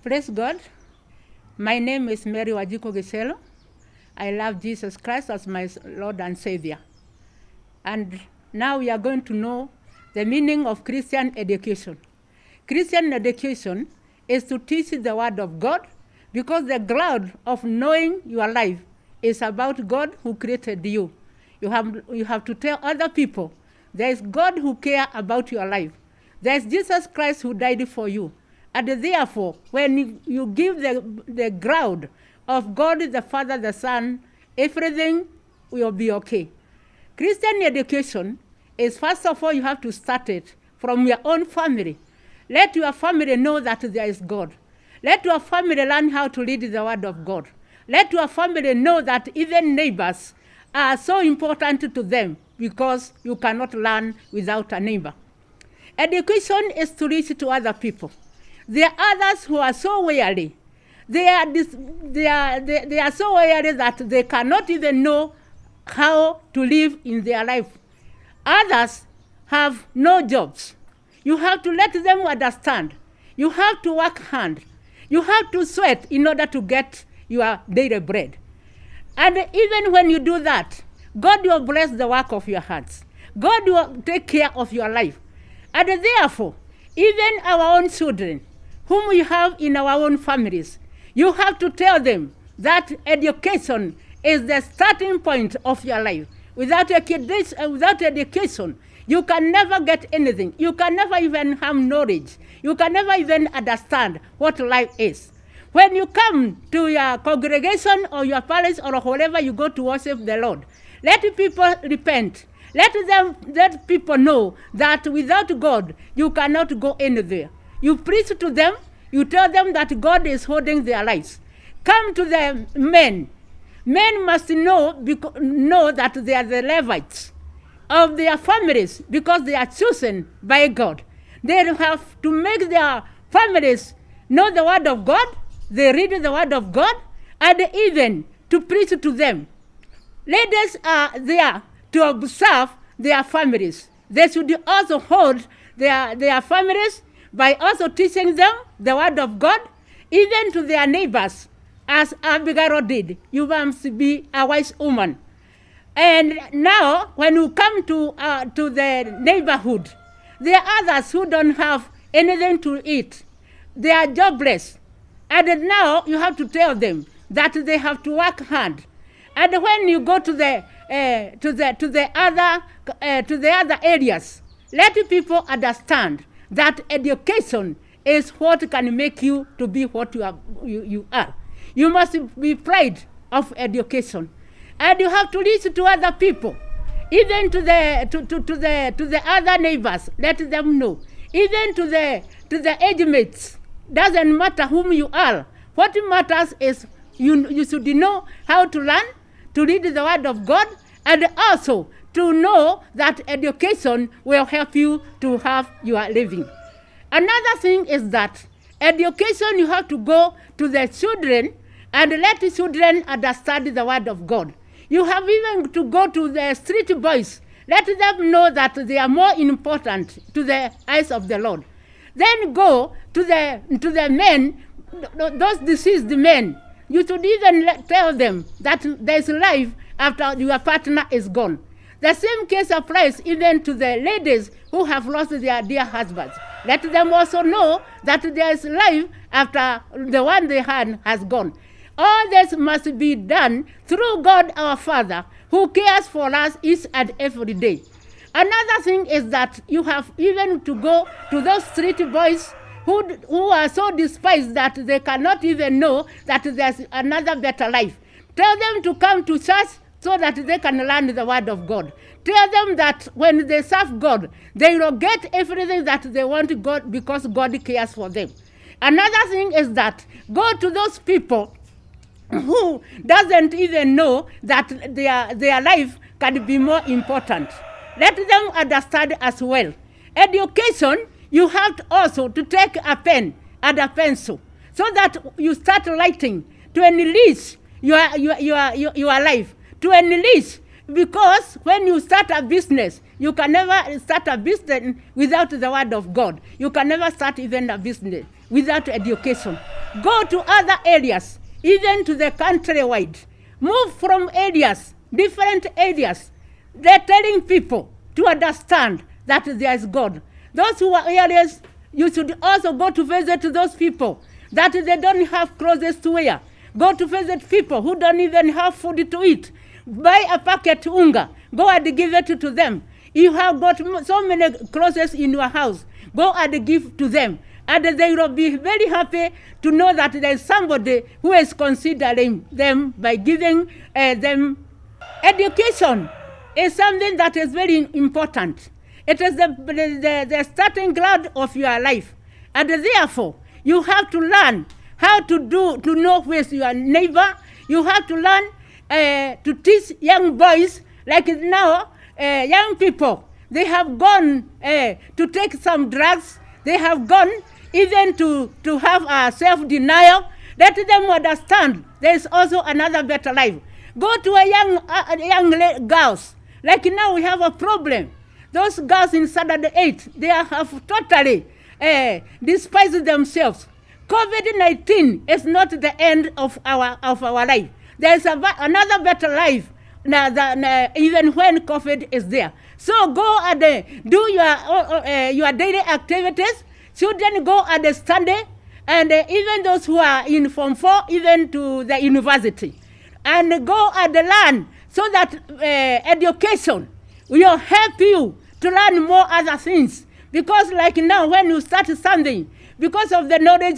Praise God. My name is Mary Wajiko Giselo. I love Jesus Christ as my Lord and Savior. And now we are going to know the meaning of Christian education. Christian education is to teach the Word of God, because the ground of knowing your life is about God who created you. You have to tell other people there is God who cares about your life. There is Jesus Christ who died for you. And therefore, when you give the ground of God, the Father, the Son, everything will be okay. Christian education is, first of all, you have to start it from your own family. Let your family know that there is God. Let your family learn how to read the Word of God. Let your family know that even neighbors are so important to them, because you cannot learn without a neighbor. Education is to reach to other people. There are others who are so weary. They are so weary that they cannot even know how to live in their life. Others have no jobs. You have to let them understand. You have to work hard. You have to sweat in order to get your daily bread. And even when you do that, God will bless the work of your hands. God will take care of your life. And therefore, even our own children, whom we have in our own families, you have to tell them that education is the starting point of your life. Without education, you can never get anything. You can never even have knowledge. You can never even understand what life is. When you come to your congregation or your palace or wherever you go to worship the Lord, let people repent. Let people know that without God, you cannot go anywhere. You preach to them. You tell them that God is holding their lives. Come to the men. Men must know that they are the Levites of their families, because they are chosen by God. They have to make their families know the Word of God. They read the Word of God, and even to preach to them. Ladies are there to observe their families. They should also hold their families by also teaching them the Word of God, even to their neighbors, as Abigail did. You must be a wise woman. And now, when you come to the neighborhood, there are others who don't have anything to eat. They are jobless. And now you have to tell them that they have to work hard. And when you go to the other areas, let people understand that education is what can make you to be what you are. You must be proud of education, and you have to listen to other people, even to the other neighbors. Let them know, even to the age mates. Doesn't matter whom you are. What matters is you should know how to learn, to read the Word of God, and also to know that education will help you to have your living. Another thing is that education, you have to go to the children and let the children understand the Word of God. You have even to go to the street boys. Let them know that they are more important to the eyes of the Lord. Then go to the men, those deceased men. You should even tell them that there is life after your partner is gone. The same case applies even to the ladies who have lost their dear husbands. Let them also know that there is life after the one they had has gone. All this must be done through God our Father, who cares for us each and every day. Another thing is that you have even to go to those street boys who are so despised that they cannot even know that there's another better life. Tell them to come to church so that they can learn the Word of God. Tell them that when they serve God, they will get everything that they want God, because God cares for them. Another thing is that go to those people who doesn't even know that their life can be more important. Let them understand as well. Education, you have to also to take a pen and a pencil so that you start writing to enrich your life, to enrich, because when you start a business, you can never start a business without the Word of God. You can never start even a business without education. Go to other areas, even to the countrywide. Move from areas, different areas. They're telling people to understand that there is God. Those who are areas, you should also go to visit those people that they don't have clothes to wear. Go to visit people who don't even have food to eat. Buy a packet unga. Go and give it to them. You have got so many clothes in your house. Go and give to them. And they will be very happy to know that there is somebody who is considering them by giving them education. Is something that is very important. It is the starting ground of your life. And therefore, you have to learn how to know with your neighbor. You have to learn to teach young boys, like now, young people. They have gone to take some drugs. They have gone even to have a self-denial. Let them understand there is also another better life. Go to a young girls. Like now we have a problem. Those girls in Saturday 8, they have totally despised themselves. COVID-19 is not the end of our life. There is another better life even when COVID is there. So go and do your daily activities. Children go and study, and even those who are in Form 4, even to the university. And go and learn so that education will help you to learn more other things. Because like now, when you start something, because of the knowledge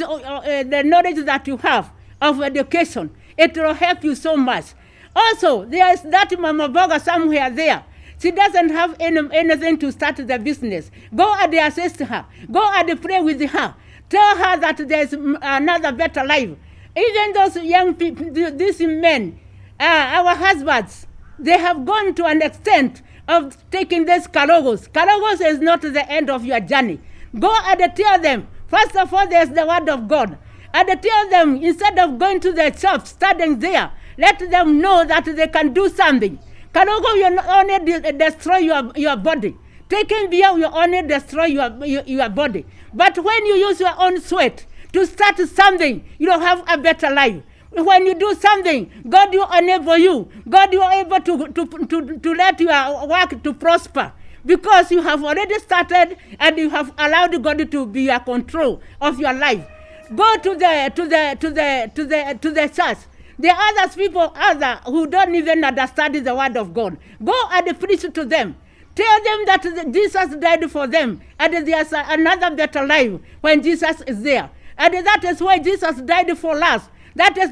that you have of education, it will help you so much. Also, there is that Mama Boga somewhere there. She doesn't have anything to start the business. Go and assist her. Go and pray with her. Tell her that there is another better life. Even those young people, these men, our husbands, they have gone to an extent of taking this Kalogos. Kalogos is not the end of your journey. Go and tell them, first of all, there's the word of God. And tell them, instead of going to the shop, studying there, let them know that they can do something. Kalogo will only destroy your body. Taking beer will only destroy your body. But when you use your own sweat to start something, you'll have a better life. When you do something, God will enable you. God will able to let your work to prosper, because you have already started and you have allowed God to be a control of your life. Go to the church. There are other people who don't even understand the word of God. Go and preach to them. Tell them that Jesus died for them, and there's another better life when Jesus is there. And that is why Jesus died for us. That is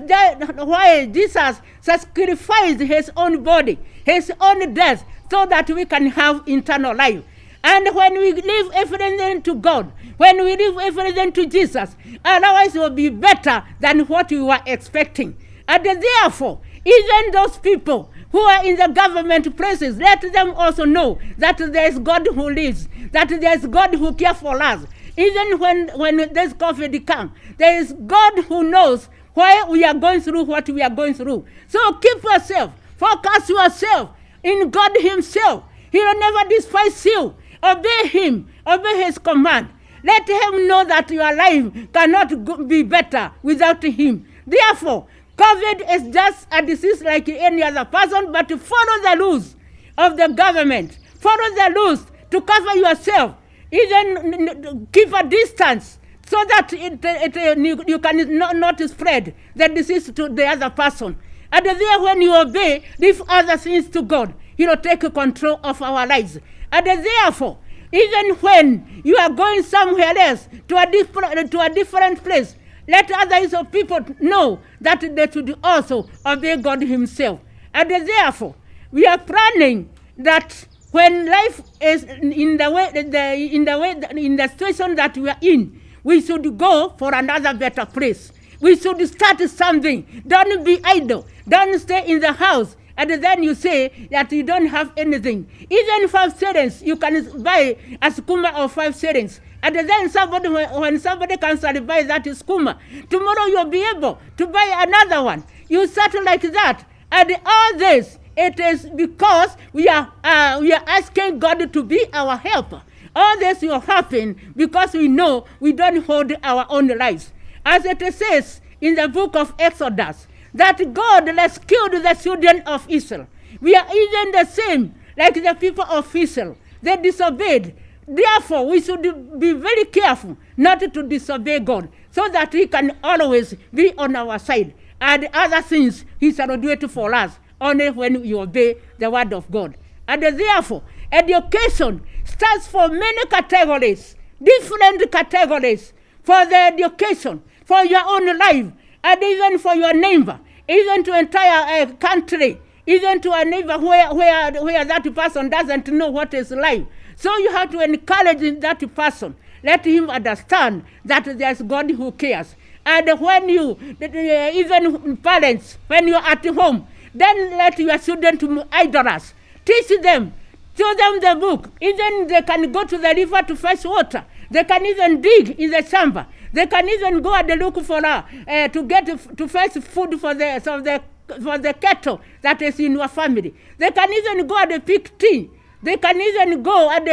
why Jesus sacrificed his own body, his own death, so that we can have eternal life. And when we leave everything to God, when we leave everything to Jesus, otherwise it will be better than what we were expecting. And therefore, even those people who are in the government places, let them also know that there is God who lives, that there is God who cares for us. Even when this COVID comes, there is God who knows why we are going through what we are going through. So keep yourself, focus yourself in God himself. He will never despise you. Obey him, obey his command. Let him know that your life cannot be better without him. Therefore, COVID is just a disease like any other person, but follow the rules of the government. Follow the rules to cover yourself. Even keep a distance so that you can not spread the disease to the other person. And there, when you obey, leave other things to God, he will take control of our lives. And therefore, even when you are going somewhere else, to a different place, let others of people know that they should also obey God himself. And therefore, we are planning that when life is in the situation that we are in, we should go for another better place. We should start something. Don't be idle. Don't stay in the house. And then you say that you don't have anything. Even 5 shillings, you can buy a skuma of 5 shillings. And then when somebody comes and buy that skuma, tomorrow you'll be able to buy another one. You start like that. And all this, it is because we are asking God to be our helper. All this will happen because we know we don't hold our own lives. as it says in the book of Exodus, that God rescued the children of Israel. We are even the same like the people of Israel. They disobeyed. Therefore, we should be very careful not to disobey God, so that He can always be on our side. And other things He shall do it for us, only when we obey the word of God. And therefore, education stands for many categories, different categories for the education, for your own life, and even for your neighbor, even to entire country, even to a neighbor where that person doesn't know what is life. So you have to encourage that person. Let him understand that there's God who cares. And when you, even parents, when you're at home, then let your children to idlers. Teach them. Show them the book. Even they can go to the river to fetch water. They can even dig in the chamber. They can even go and look for to fetch food for the cattle that is in your family. They can even go and pick tea. They can even go and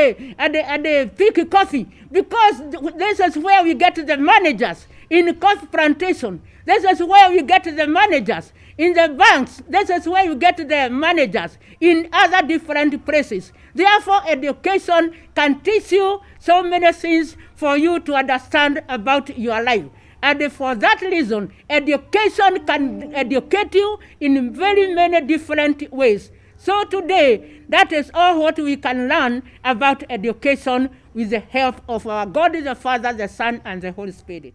pick coffee, because this is where we get the managers in coffee plantation. This is where we get the managers in the banks. This is where we get the managers in other different places. Therefore, education can teach you so many things for you to understand about your life. And for that reason, education can educate you in very many different ways. So today, that is all what we can learn about education with the help of our God the Father, the Son, and the Holy Spirit.